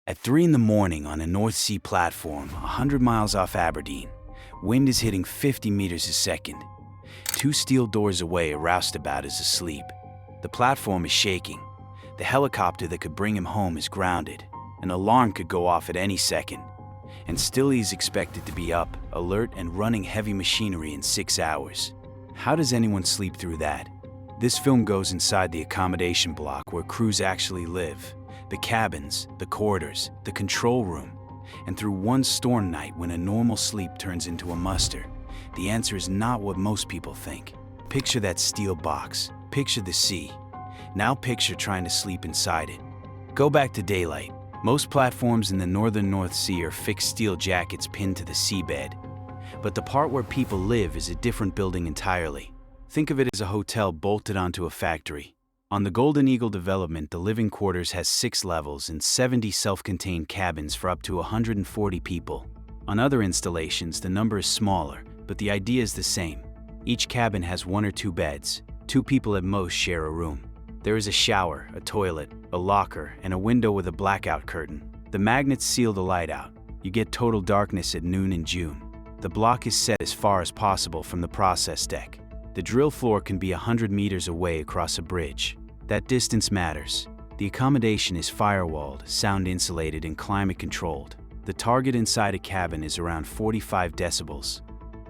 At 3 in the morning on a North Sea platform, 100 miles off Aberdeen, wind is hitting 50 meters a second. 2 steel doors away, a roustabout is asleep. The platform is shaking. The helicopter that could bring him home is grounded. An alarm could go off at any second. And still he is expected to be up, alert, and running heavy machinery in 6 hours. How does anyone sleep through that? This film goes inside the accommodation block where crews actually live. The cabins, the corridors, the control room, and through one storm night when a normal sleep turns into a muster. The answer is not what most people think. Picture that steel box. Picture the sea. Now picture trying to sleep inside it. Go back to daylight. Most platforms in the northern North Sea are fixed steel jackets pinned to the seabed. But the part where people live is a different building entirely. Think of it as a hotel bolted onto a factory. On the Golden Eagle development, the living quarters has 6 levels and 70 self-contained cabins for up to 140 people. On other installations, the number is smaller, but the idea is the same. Each cabin has 1 or 2 beds. 2 people at most share a room. There is a shower, a toilet, a locker, and a window with a blackout curtain. The magnets seal the light out. You get total darkness at noon in June. The block is set as far as possible from the process deck. The drill floor can be 100 meters away across a bridge. That distance matters. The accommodation is firewalled, sound insulated, and climate controlled. The target inside a cabin is around 45 decibels.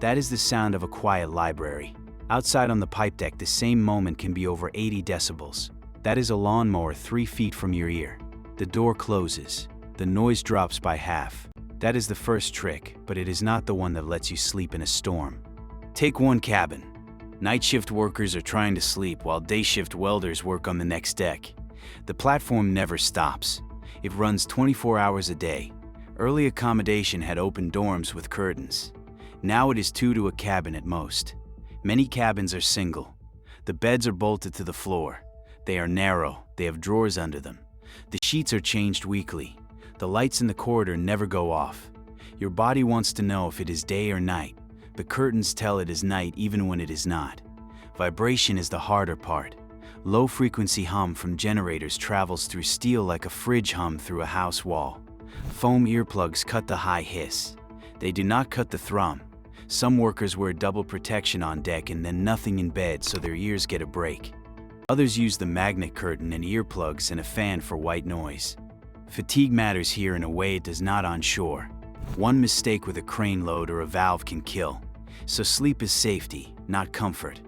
That is the sound of a quiet library. Outside on the pipe deck, the same moment can be over 80 decibels. That is a lawnmower 3 feet from your ear. The door closes. The noise drops by half. That is the first trick, but it is not the one that lets you sleep in a storm. Take one cabin. Night shift workers are trying to sleep while day shift welders work on the next deck. The platform never stops. It runs 24 hours a day. Early accommodation had open dorms with curtains. Now it is 2 to a cabin at most. Many cabins are single. The beds are bolted to the floor. They are narrow. They have drawers under them. The sheets are changed weekly. The lights in the corridor never go off. Your body wants to know if it is day or night. The curtains tell it is night even when it is not. Vibration is the harder part. Low-frequency hum from generators travels through steel like a fridge hum through a house wall. Foam earplugs cut the high hiss. They do not cut the thrum. Some workers wear double protection on deck and then nothing in bed so their ears get a break. Others use the magnet curtain and earplugs and a fan for white noise. Fatigue matters here in a way it does not on shore. One mistake with a crane load or a valve can kill. So sleep is safety, not comfort.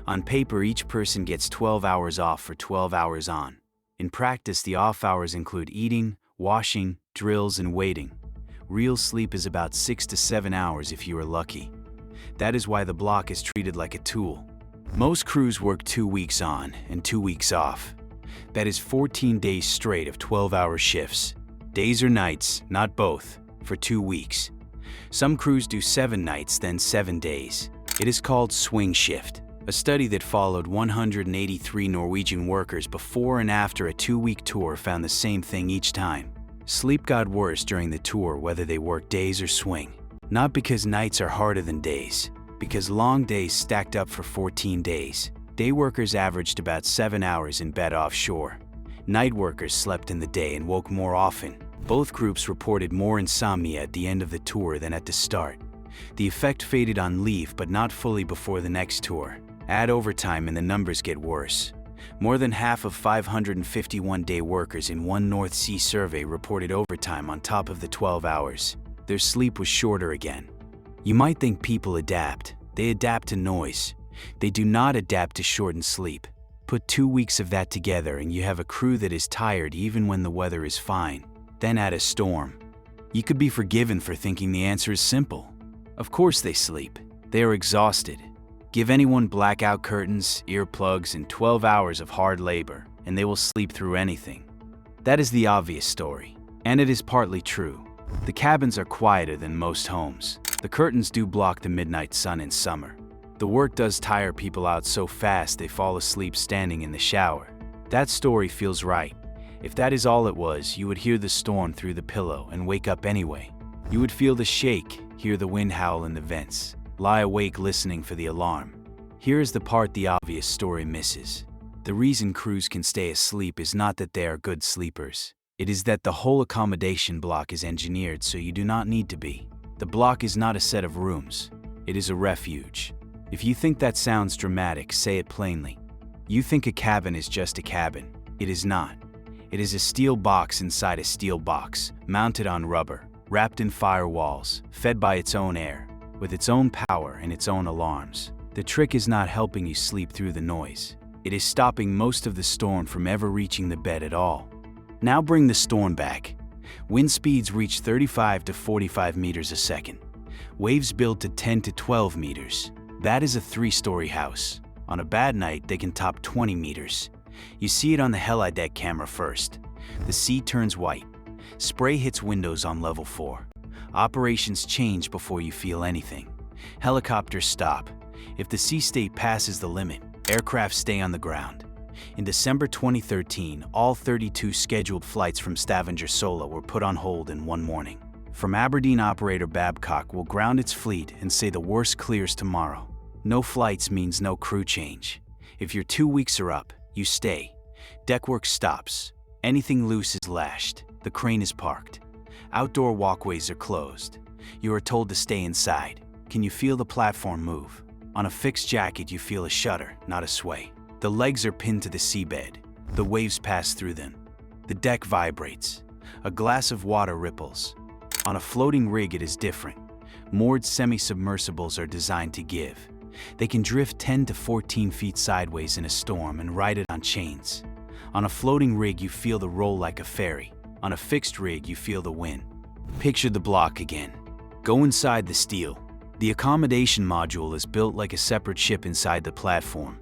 On paper, each person gets 12 hours off for 12 hours on. In practice, the off hours include eating, washing, drills, and waiting. Real sleep is about 6 to 7 hours if you are lucky. That is why the block is treated like a tool. Most crews work 2 weeks on and 2 weeks off. That is 14 days straight of 12-hour shifts. Days or nights, not both, for 2 weeks. Some crews do 7 nights, then 7 days. It is called swing shift. A study that followed 183 Norwegian workers before and after a 2-week tour found the same thing each time. Sleep got worse during the tour whether they worked days or swing. Not because nights are harder than days, because long days stacked up for 14 days. Day workers averaged about 7 hours in bed offshore. Night workers slept in the day and woke more often. Both groups reported more insomnia at the end of the tour than at the start. The effect faded on leave but not fully before the next tour. Add overtime and the numbers get worse. More than half of 551-day workers in one North Sea survey reported overtime on top of the 12 hours. Their sleep was shorter again. You might think people adapt. They adapt to noise. They do not adapt to shortened sleep. Put 2 weeks of that together and you have a crew that is tired even when the weather is fine. Then add a storm. You could be forgiven for thinking the answer is simple. Of course they sleep. They are exhausted. Give anyone blackout curtains, earplugs, and 12 hours of hard labor, and they will sleep through anything. That is the obvious story, and it is partly true. The cabins are quieter than most homes. The curtains do block the midnight sun in summer. The work does tire people out so fast they fall asleep standing in the shower. That story feels right. If that is all it was, you would hear the storm through the pillow and wake up anyway. You would feel the shake, hear the wind howl in the vents, lie awake listening for the alarm. Here is the part the obvious story misses. The reason crews can stay asleep is not that they are good sleepers. It is that the whole accommodation block is engineered so you do not need to be. The block is not a set of rooms. It is a refuge. If you think that sounds dramatic, say it plainly. You think a cabin is just a cabin. It is not. It is a steel box inside a steel box, mounted on rubber, wrapped in firewalls, fed by its own air, with its own power and its own alarms. The trick is not helping you sleep through the noise. It is stopping most of the storm from ever reaching the bed at all. Now bring the storm back. Wind speeds reach 35 to 45 meters a second. Waves build to 10 to 12 meters. That is a 3-story house. On a bad night, they can top 20 meters. You see it on the heli-deck camera first. The sea turns white. Spray hits windows on level 4. Operations change before you feel anything. Helicopters stop. If the sea state passes the limit, aircraft stay on the ground. In December 2013, all 32 scheduled flights from Stavanger Sola were put on hold in one morning. From Aberdeen, operator Babcock will ground its fleet and say the worst clears tomorrow. No flights means no crew change. If your 2 weeks are up, you stay. Deck work stops. Anything loose is lashed. The crane is parked. Outdoor walkways are closed. You are told to stay inside. Can you feel the platform move? On a fixed jacket, you feel a shudder, not a sway. The legs are pinned to the seabed. The waves pass through them. The deck vibrates. A glass of water ripples. On a floating rig, it is different. Moored semi-submersibles are designed to give. They can drift 10 to 14 feet sideways in a storm and ride it on chains. On a floating rig, you feel the roll like a ferry. On a fixed rig, you feel the wind. Picture the block again. Go inside the steel. The accommodation module is built like a separate ship inside the platform.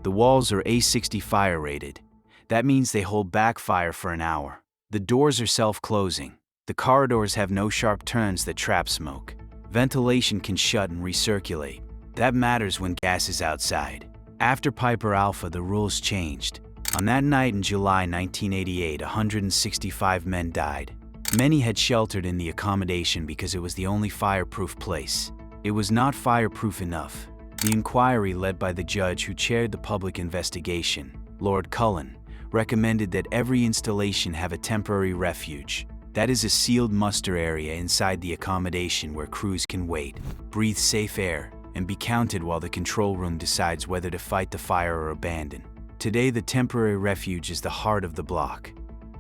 The walls are A60 fire rated. That means they hold back fire for an hour. The doors are self-closing. The corridors have no sharp turns that trap smoke. Ventilation can shut and recirculate. That matters when gas is outside. After Piper Alpha, the rules changed. On that night in July 1988, 165 men died. Many had sheltered in the accommodation because it was the only fireproof place. It was not fireproof enough. The inquiry led by the judge who chaired the public investigation, Lord Cullen, recommended that every installation have a temporary refuge. That is a sealed muster area inside the accommodation where crews can wait, breathe safe air, and be counted while the control room decides whether to fight the fire or abandon. Today, the temporary refuge is the heart of the block.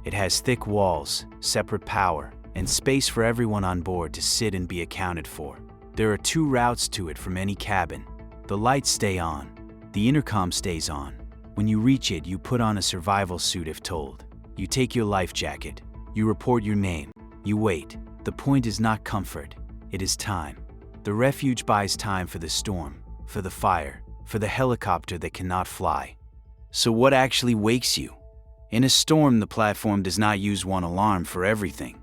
It has thick walls, separate power, and space for everyone on board to sit and be accounted for. There are 2 routes to it from any cabin. The lights stay on. The intercom stays on. When you reach it, you put on a survival suit if told. You take your life jacket. You report your name. You wait. The point is not comfort. It is time. The refuge buys time for the storm, for the fire, for the helicopter that cannot fly. So what actually wakes you? In a storm, the platform does not use one alarm for everything.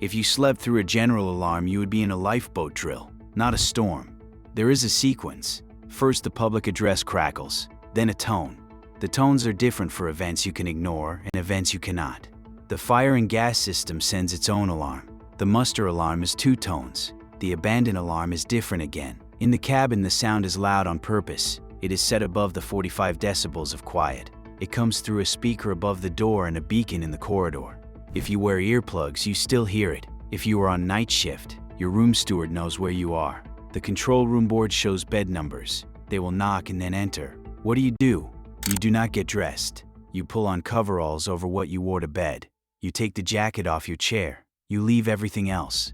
If you slept through a general alarm, you would be in a lifeboat drill, not a storm. There is a sequence. First, the public address crackles, then a tone. The tones are different for events you can ignore and events you cannot. The fire and gas system sends its own alarm. The muster alarm is 2 tones. The abandon alarm is different again. In the cabin, the sound is loud on purpose. It is set above the 45 decibels of quiet. It comes through a speaker above the door and a beacon in the corridor. If you wear earplugs, you still hear it. If you are on night shift, your room steward knows where you are. The control room board shows bed numbers. They will knock and then enter. What do? You do not get dressed. You pull on coveralls over what you wore to bed. You take the jacket off your chair. You leave everything else.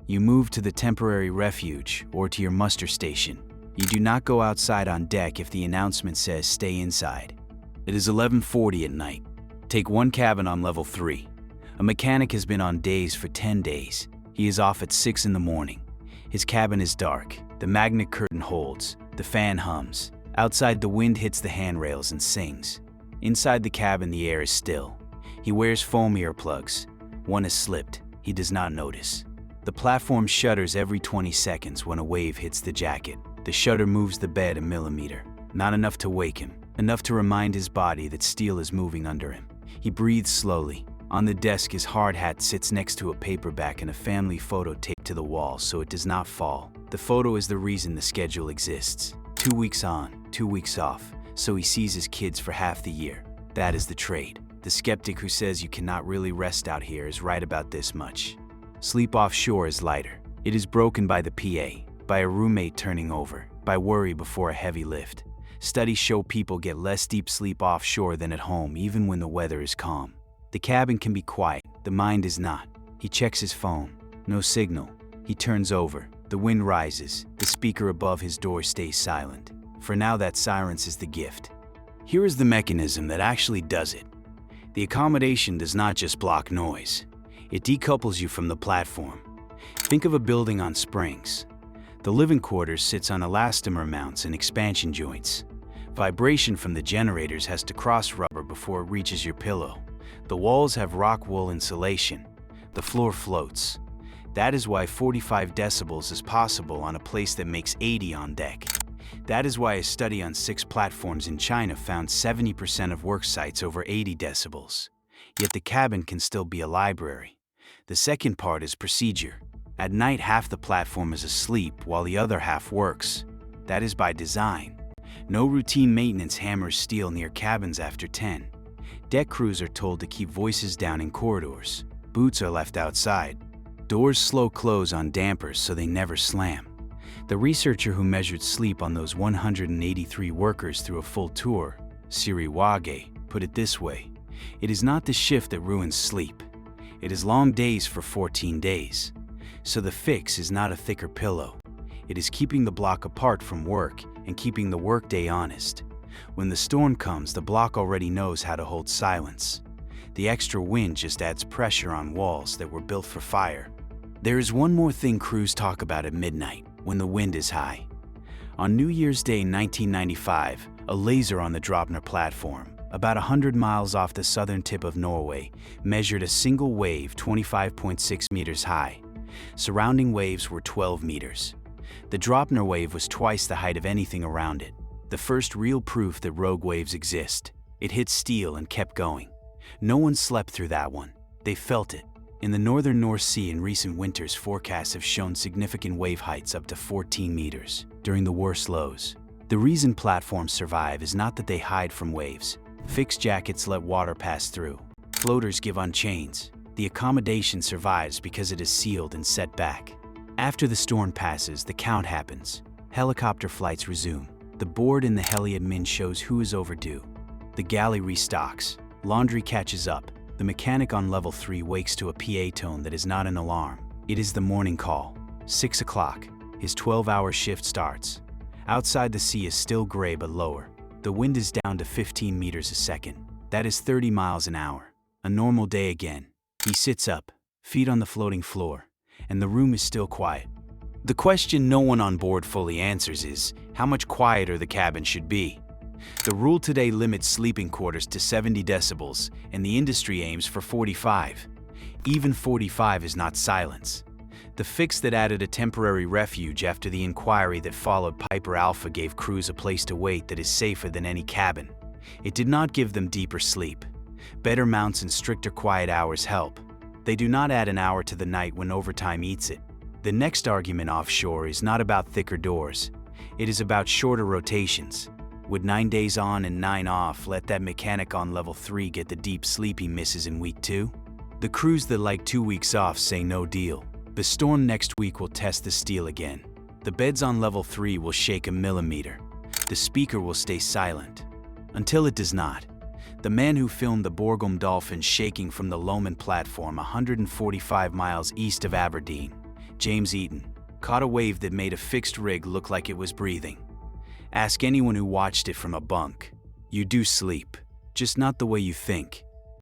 You move to the temporary refuge or to your muster station. You do not go outside on deck if the announcement says stay inside. It is 11:40 at night. Take 1 cabin on level 3. A mechanic has been on days for 10 days. He is off at 6 in the morning. His cabin is dark. The magnet curtain holds. The fan hums. Outside, the wind hits the handrails and sings. Inside the cabin, the air is still. He wears foam earplugs. One has slipped. He does not notice. The platform shudders every 20 seconds when a wave hits the jacket. The shudder moves the bed a millimeter. Not enough to wake him. Enough to remind his body that steel is moving under him. He breathes slowly. On the desk, his hard hat sits next to a paperback and a family photo taped to the wall so it does not fall. The photo is the reason the schedule exists. 2 weeks on, 2 weeks off, so he sees his kids for half the year. That is the trade. The The skeptic who says you cannot really rest out here is right about this much. Sleep offshore is lighter. It is broken by the PA, by a roommate turning over, by worry before a heavy lift. Studies show people get less deep sleep offshore than at home, even when the weather is calm. The cabin can be quiet, the mind is not. He checks his phone. No signal. He turns over. The wind rises. The speaker above his door stays silent. For now, that silence is the gift. Here is the mechanism that actually does it. The accommodation does not just block noise. It decouples you from the platform. Think of a building on springs. The living quarters sits on elastomer mounts and expansion joints. Vibration from the generators has to cross rubber before it reaches your pillow. The walls have rock wool insulation. The floor floats. That is why 45 decibels is possible on a place that makes 80 on deck. That is why a study on 6 platforms in China found 70% of work sites over 80 decibels. Yet the cabin can still be a library. The second part is procedure. At night, half the platform is asleep while the other half works. That is by design. No routine maintenance hammers steel near cabins after 10. Deck crews are told to keep voices down in corridors. Boots are left outside. Doors slow close on dampers so they never slam. The researcher who measured sleep on those 183 workers through a full tour, Siri Wage, put it this way: it is not the shift that ruins sleep. It is long days for 14 days. So the fix is not a thicker pillow. It is keeping the block apart from work and keeping the workday honest. When the storm comes, the block already knows how to hold silence. The extra wind just adds pressure on walls that were built for fire. There is one more thing crews talk about at midnight, when the wind is high. On New Year's Day 1995, a laser on the Dropner platform, about 100 miles off the southern tip of Norway, measured a single wave 25.6 meters high. Surrounding waves were 12 meters. The Dropner wave was twice the height of anything around it. The first real proof that rogue waves exist. It hit steel and kept going. No one slept through that one. They felt it. In the northern North Sea in recent winters, forecasts have shown significant wave heights up to 14 meters during the worst lows. The reason platforms survive is not that they hide from waves. Fixed jackets let water pass through. Floaters give on chains. The accommodation survives because it is sealed and set back. After the storm passes, the count happens. Helicopter flights resume. The board in the heli admin shows who is overdue. The galley restocks. Laundry catches up. The mechanic on level 3 wakes to a PA tone that is not an alarm. It is the morning call. 6 o'clock. His 12-hour shift starts. Outside, the sea is still gray but lower. The wind is down to 15 meters a second. That is 30 miles an hour. A normal day again. He sits up, feet on the floating floor, and the room is still quiet. The question no one on board fully answers is how much quieter the cabin should be. The rule today limits sleeping quarters to 70 decibels, and the industry aims for 45. Even 45 is not silence. The fix that added a temporary refuge after the inquiry that followed Piper Alpha gave crews a place to wait that is safer than any cabin. It did not give them deeper sleep. Better mounts and stricter quiet hours help. They do not add an hour to the night when overtime eats it. The next argument offshore is not about thicker doors. It is about shorter rotations. Would 9 days on and 9 off let that mechanic on level 3 get the deep sleep he misses in week 2? The crews that like 2 weeks off say no deal. The storm next week will test the steel again. The beds on level 3 will shake a millimeter. The speaker will stay silent. Until it does not. The man who filmed the Borgholm dolphin shaking from the Lomond platform 145 miles east of Aberdeen, James Eaton, caught a wave that made a fixed rig look like it was breathing. Ask anyone who watched it from a bunk. You do sleep, just not the way you think.